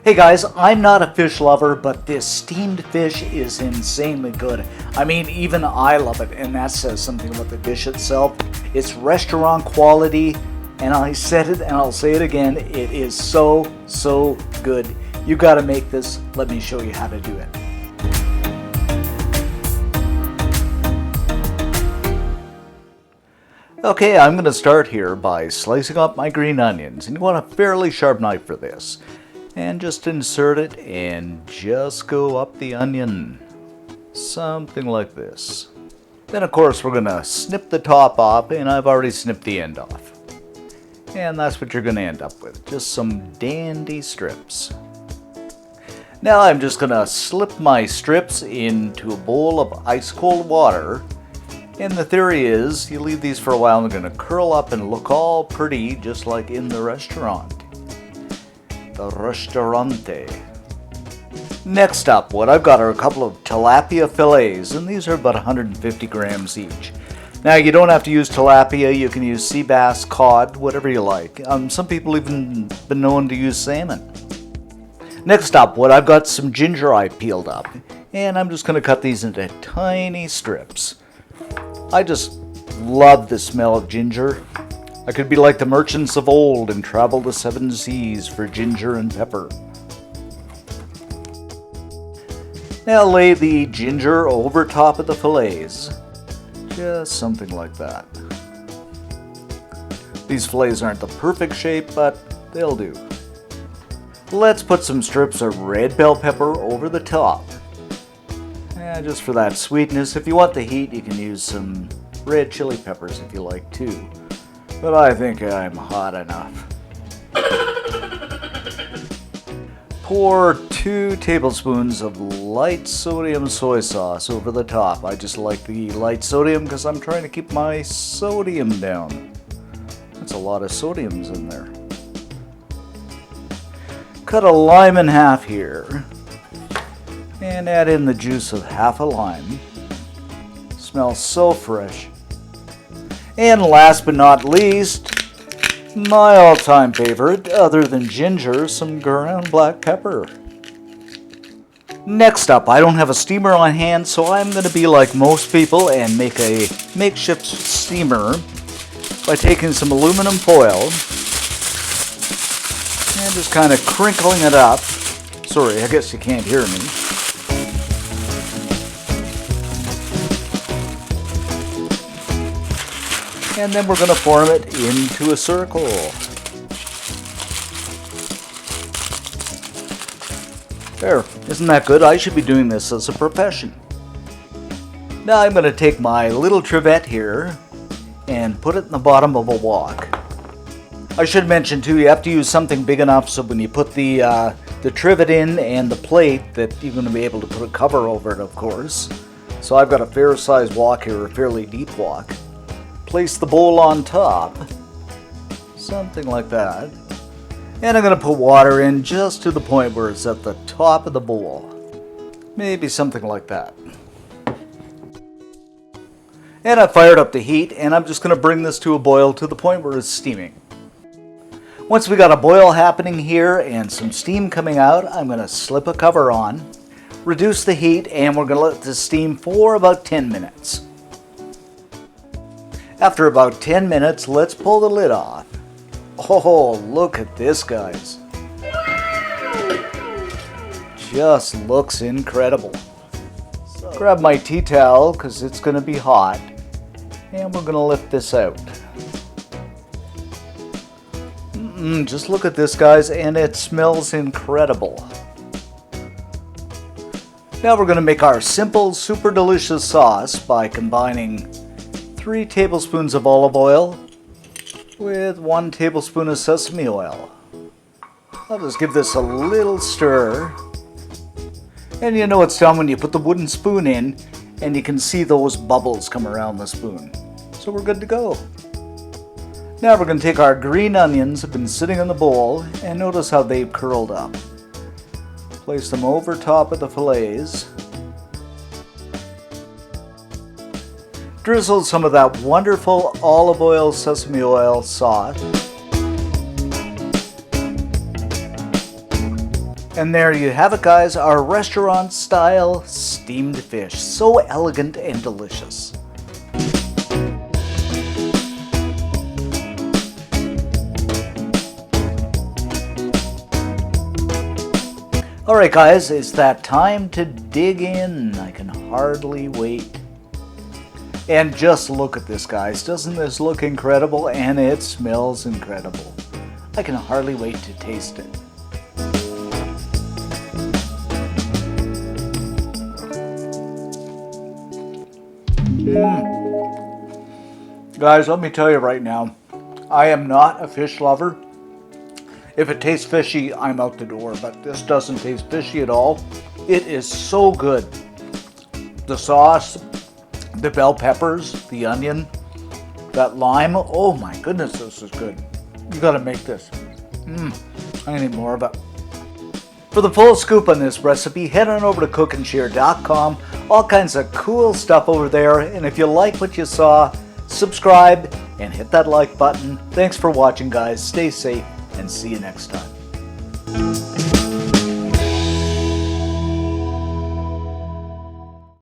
Hey guys, I'm not a fish lover, but this steamed fish is insanely good. I mean, even I love it, and that says something about the dish itself. It's restaurant quality, and I said it and I'll say it again, it is so good. You gotta make this. Let me show you how to do it. Okay, I'm going to start here by slicing up my green onions, and you want a fairly sharp knife for this. And just insert it and just go up the onion. Something like this. Then of course we're going to snip the top off, and I've already snipped the end off. And that's what you're going to end up with, just some dandy strips. Now I'm just going to slip my strips into a bowl of ice cold water. And the theory is, you leave these for a while and they're going to curl up and look all pretty, just like in the restaurant. The restaurante. Next up, what I've got are a couple of tilapia fillets, and these are about 150 grams each. Now, you don't have to use tilapia, you can use sea bass, cod, whatever you like. Some people even been known to use salmon. Next up, what I've got some ginger I peeled up, and I'm just going to cut these into tiny strips. I just love the smell of ginger. I could be like the merchants of old and travel the 7 seas for ginger and pepper. Now lay the ginger over top of the fillets. Just something like that. These fillets aren't the perfect shape, but they'll do. Let's put some strips of red bell pepper over the top. Just for that sweetness. If you want the heat, you can use some red chili peppers if you like too. But I think I'm hot enough. Pour 2 tablespoons of light sodium soy sauce over the top. I just like the light sodium because I'm trying to keep my sodium down. That's a lot of sodiums in there. Cut a lime in half here. And add in the juice of half a lime. Smells so fresh. And last but not least, my all-time favorite, other than ginger, some ground black pepper. Next up, I don't have a steamer on hand, so I'm going to be like most people and make a makeshift steamer by taking some aluminum foil and just kind of crinkling it up. Sorry, I guess you can't hear me. And then we're going to form it into a circle. There, isn't that good? I should be doing this as a profession. Now I'm going to take my little trivet here and put it in the bottom of a wok. I should mention too, you have to use something big enough so when you put the trivet in and the plate that you're going to be able to put a cover over it, of course. So I've got a fair size wok here, a fairly deep wok. Place the bowl on top, something like that. And I'm going to put water in just to the point where it's at the top of the bowl. Maybe something like that. And I fired up the heat, and I'm just going to bring this to a boil to the point where it's steaming. Once we got a boil happening here and some steam coming out, I'm going to slip a cover on, reduce the heat, and we're going to let this steam for about 10 minutes. After about 10 minutes, let's pull the lid off. Oh, look at this, guys. Just looks incredible. Grab my tea towel because it's going to be hot. And we're going to lift this out. Just look at this, guys, and it smells incredible. Now we're going to make our simple, super delicious sauce by combining 3 tablespoons of olive oil with 1 tablespoon of sesame oil. I'll just give this a little stir. And you know it's done when you put the wooden spoon in and you can see those bubbles come around the spoon. So we're good to go. Now we're going to take our green onions that have been sitting in the bowl and notice how they've curled up. Place them over top of the fillets. Drizzle some of that wonderful olive oil, sesame oil sauce. And there you have it, guys, our restaurant style steamed fish. So elegant and delicious. Alright guys, it's that time to dig in. I can hardly wait. And just look at this, guys. Doesn't this look incredible? And it smells incredible. I can hardly wait to taste it. Guys, let me tell you right now, I am not a fish lover. If it tastes fishy, I'm out the door, but this doesn't taste fishy at all. It is so good. The sauce, the bell peppers, the onion, that lime. Oh my goodness, this is good. You gotta make this. I need more of it. For the full scoop on this recipe, head on over to cookandshare.com. All kinds of cool stuff over there. And if you like what you saw, subscribe and hit that like button. Thanks for watching, guys. Stay safe and see you next time.